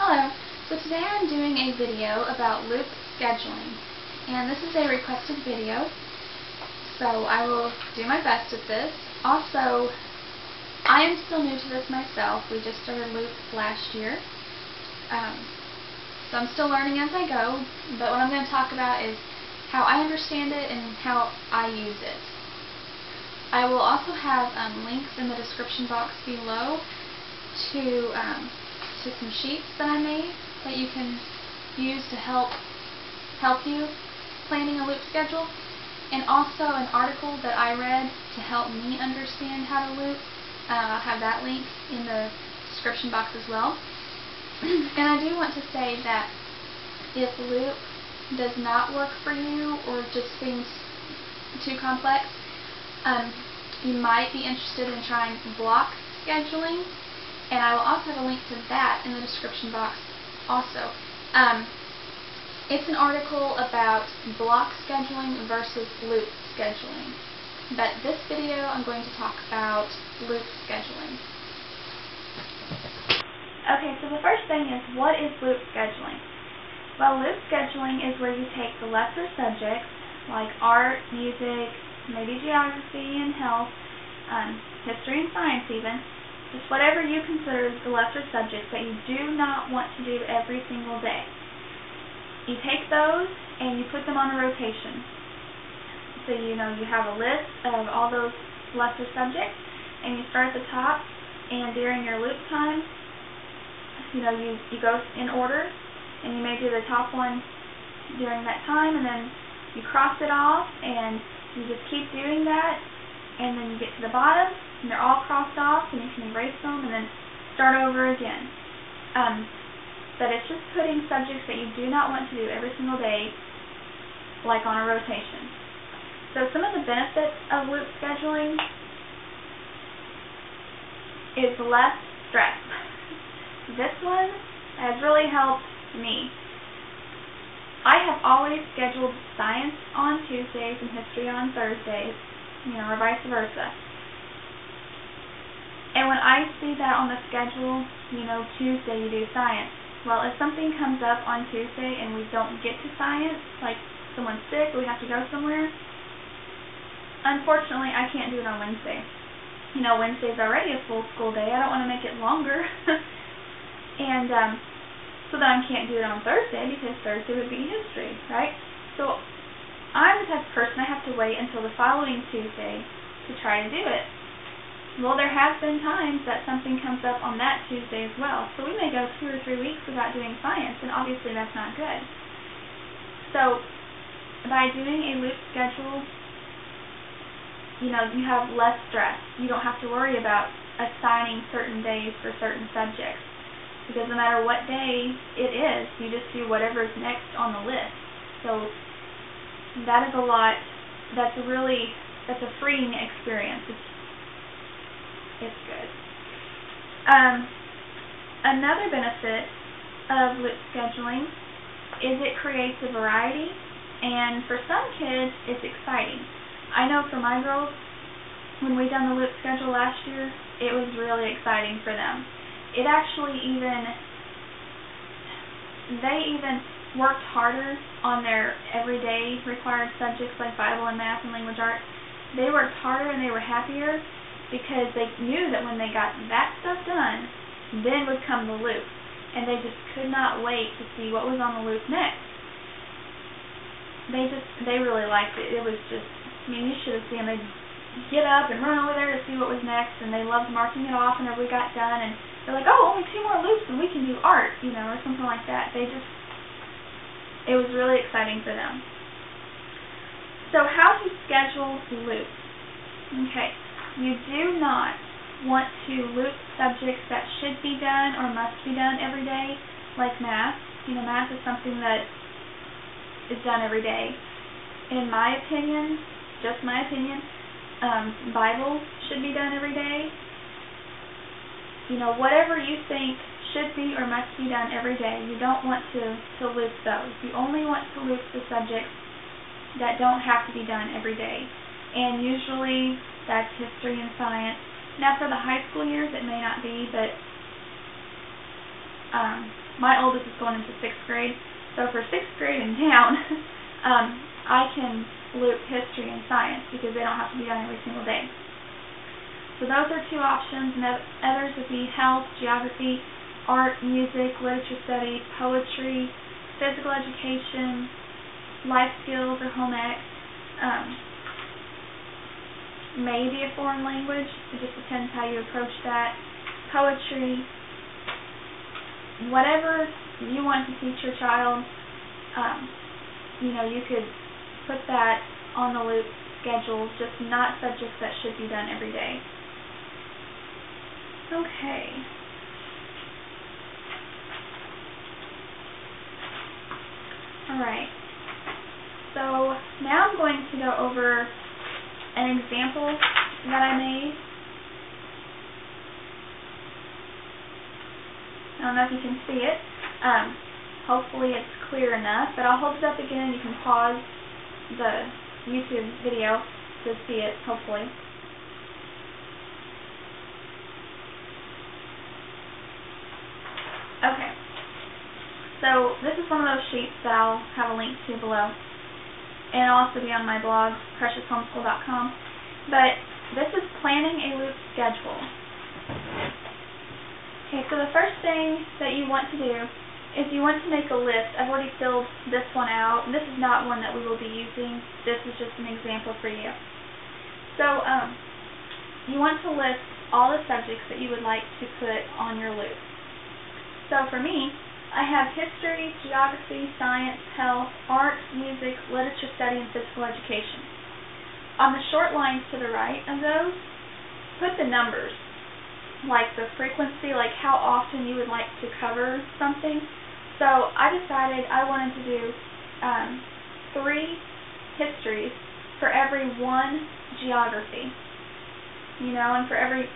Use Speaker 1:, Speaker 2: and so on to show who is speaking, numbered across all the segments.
Speaker 1: Hello, so today I'm doing a video about loop scheduling, and this is a requested video, so I will do my best at this. Also, I am still new to this myself. We just started loop last year, so I'm still learning as I go, but what I'm going to talk about is how I understand it and how I use it. I will also have links in the description box below to some sheets that I made that you can use to help you planning a loop schedule, and also an article that I read to help me understand how to loop. I'll have that link in the description box as well. And I do want to say that if loop does not work for you or just seems too complex, you might be interested in trying block scheduling. And I will also have a link to that in the description box also. It's an article about block scheduling versus loop scheduling. But this video I'm going to talk about loop scheduling. Okay, so the first thing is, what is loop scheduling? Well, loop scheduling is where you take the lesser subjects like art, music, maybe geography and health, history and science even, just whatever you consider the lesser subjects that you do not want to do every single day. You take those and you put them on a rotation. So you have a list of all those lesser subjects, and you start at the top, and during your loop time, you go in order, and you may do the top one during that time, and then you cross it off, and you just keep doing that, and then you get to the bottom, and they're all crossed off, and you can erase them, and then start over again. But it's just putting subjects that you do not want to do every single day, like on a rotation. So some of the benefits of loop scheduling is less stress. This one has really helped me. I have always scheduled science on Tuesdays and history on Thursdays, or vice versa. And when I see that on the schedule, Tuesday you do science. Well, if something comes up on Tuesday and we don't get to science, like someone's sick or we have to go somewhere, unfortunately I can't do it on Wednesday. Wednesday's already a full school day. I don't want to make it longer. And so then I can't do it on Thursday because Thursday would be history, right? So I'm the type of person I have to wait until the following Tuesday to try to do it. Well, there have been times that something comes up on that Tuesday as well. So we may go 2 or 3 weeks without doing science, and obviously that's not good. So by doing a loop schedule, you have less stress. You don't have to worry about assigning certain days for certain subjects, because no matter what day it is, you just do whatever's next on the list. So that is a lot. That's a freeing experience. It's good. Another benefit of loop scheduling is it creates a variety, and for some kids it's exciting. I know for my girls, when we done the loop schedule last year, it was really exciting for them. It actually they even worked harder on their everyday required subjects like Bible and math and language arts. They worked harder and they were happier because they knew that when they got that stuff done, then would come the loop, and they just could not wait to see what was on the loop next. They really liked it. It was just, you should have seen them. They'd get up and run over there to see what was next, and they loved marking it off whenever we got done, and they're like, oh, only 2 more loops and we can do art, or something like that. It was really exciting for them. So how to schedule loops. Okay. You do not want to loop subjects that should be done or must be done every day, like math. Math is something that is done every day. In my opinion, just my opinion, Bible should be done every day. Whatever you think should be or must be done every day, you don't want to loop those. You only want to loop the subjects that don't have to be done every day. And usually that's history and science. Now for the high school years it may not be, but my oldest is going into 6th grade, so for 6th grade and down, I can loop history and science because they don't have to be done every single day. So those are 2 options, and others would be health, geography, art, music, literature studies, poetry, physical education, life skills or home ec, maybe a foreign language. It just depends how you approach that. Poetry, whatever you want to teach your child, you could put that on the loop schedule, just not subjects that should be done every day. Okay. Alright. So now I'm going to go over an example that I made. I don't know if you can see it. Hopefully it's clear enough, but I'll hold it up again and you can pause the YouTube video to see it, hopefully. Okay. So this is one of those sheets that I'll have a link to below. And it'll also be on my blog, precioushomeschool.com. But this is planning a loop schedule. Okay, so the first thing that you want to do is you want to make a list. I've already filled this one out. This is not one that we will be using. This is just an example for you. So you want to list all the subjects that you would like to put on your loop. So for me, I have history, geography, science, health, art, music, literature study, and physical education. On the short lines to the right of those, put the numbers, like the frequency, like how often you would like to cover something. So I decided I wanted to do 3 histories for every 1 geography, and for every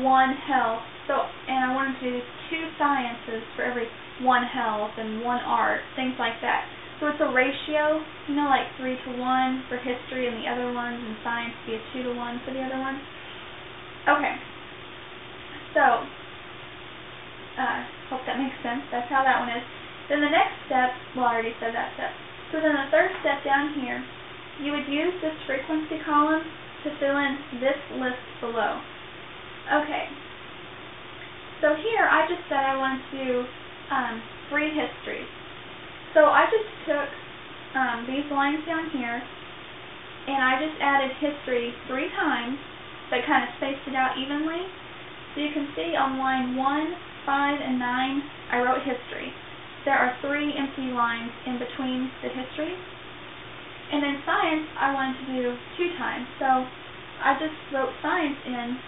Speaker 1: 1 health. And I wanted to do 2 sciences for every 1 health and 1 art, things like that. So it's a ratio, like 3 to 1 for history and the other ones, and science be a 2 to 1 for the other ones. Okay. So, hope that makes sense. That's how that one is. Then the next step, well, I already said that step. So then the third step down here, you would use this frequency column to fill in this list below. Okay. So here, I just said I wanted to do 3 histories. So I just took these lines down here, and I just added history 3 times, but kind of spaced it out evenly. So you can see on line 1, 5, and 9, I wrote history. There are 3 empty lines in between the history. And then science, I wanted to do 2 times. So I just wrote science in,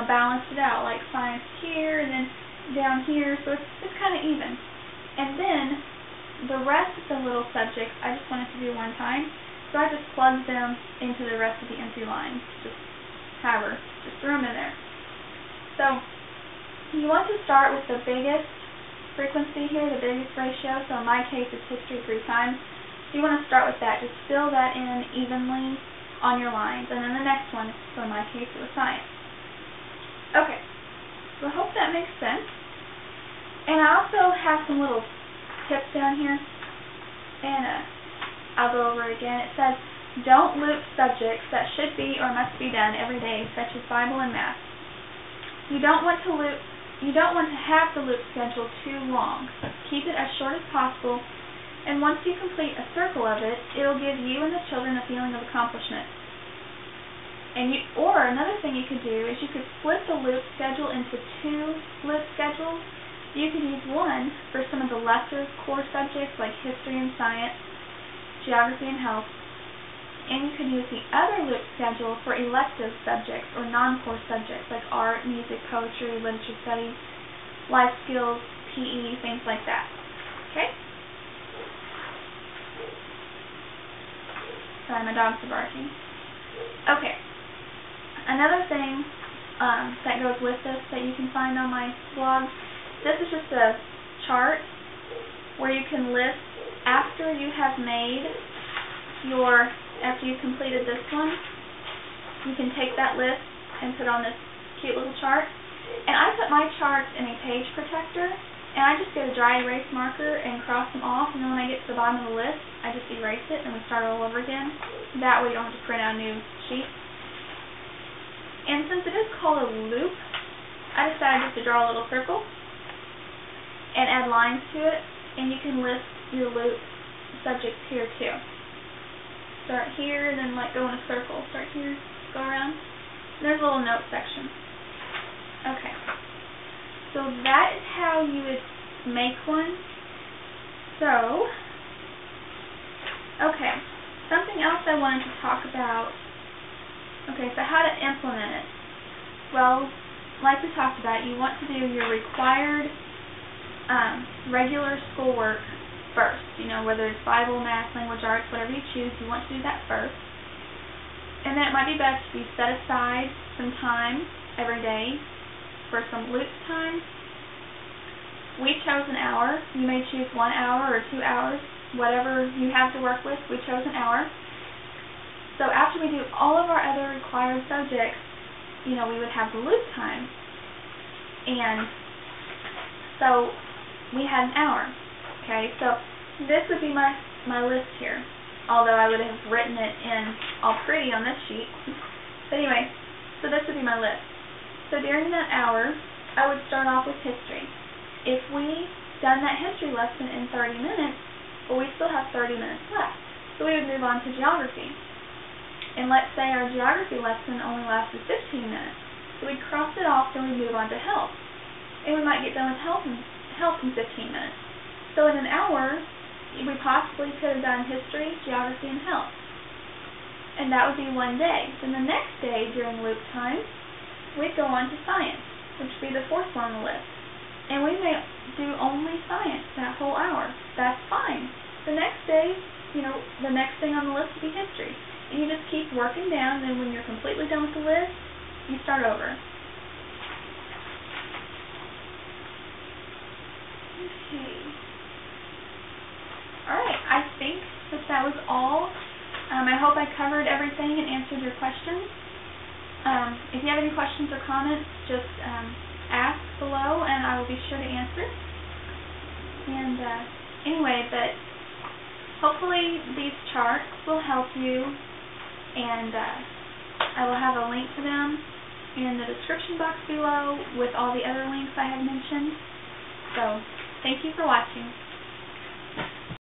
Speaker 1: balanced it out, like science here, and then down here, so it's kind of even. And then the rest of the little subjects, I just wanted to do 1 time. So I just plugged them into the rest of the empty lines. Just threw them in there. So you want to start with the biggest frequency here, the biggest ratio. So in my case, it's history 3 times. So you want to start with that. Just fill that in evenly on your lines. And then the next one, so in my case, it was science. Okay. So I hope that makes sense. And I also have some little tips down here. And I'll go over it again. It says, don't loop subjects that should be or must be done every day, such as Bible and math. You don't want to have the loop schedule too long. Keep it as short as possible, and once you complete a circle of it, it'll give you and the children a feeling of accomplishment. Or another thing you could do is you could split the loop schedule into 2 loop schedules. You could use one for some of the lesser core subjects like history and science, geography and health, and you could use the other loop schedule for elective subjects or non-core subjects like art, music, poetry, literature studies, life skills, PE, things like that. Okay? Sorry, my dogs are barking. Okay. Another thing that goes with this that you can find on my blog, this is just a chart where you can list after you have made after you've completed this one, you can take that list and put on this cute little chart. And I put my charts in a page protector And I just get a dry erase marker and cross them off, and then when I get to the bottom of the list, I just erase it and we start all over again. That way you don't have to print out a new sheet. And since it is called a loop, I decided just to draw a little circle and add lines to it, and you can list your loop subjects here too. Start here, and then like go in a circle. Start here, go around. There's a little note section. Okay. So that is how you would make one. So, okay, something else I wanted to talk about. Okay, so how to implement it. Well, like we talked about, you want to do your required regular schoolwork first. You know, whether it's Bible, math, language arts, whatever you choose, you want to do that first. And then it might be best if you set aside some time every day for some loop time. We chose an hour. You may choose 1 hour or 2 hours, whatever you have to work with. We chose an hour. So after we do all of our other required subjects, you know, we would have the loop time. And so we had an hour. Okay, so this would be my list here, although I would have written it in all pretty on this sheet. But anyway, so this would be my list. So during that hour, I would start off with history. If we done that history lesson in 30 minutes, well, we still have 30 minutes left. So we would move on to geography. And let's say our geography lesson only lasted 15 minutes. So we'd cross it off, then we'd move on to health. And we might get done with health in 15 minutes. So in an hour, we possibly could have done history, geography, and health. And that would be one day. Then the next day, during loop time, we'd go on to science, which would be the fourth one on the list. And we may do only science that whole hour. That's fine. The next day, you know, the next thing on the list would be history. And you just keep working down, and then when you're completely done with the list, you start over. Okay. Alright, I think that was all. I hope I covered everything and answered your questions. If you have any questions or comments, just ask below and I will be sure to answer. And anyway, but hopefully these charts will help you, and I will have a link to them in the description box below with all the other links I have mentioned. So, thank you for watching.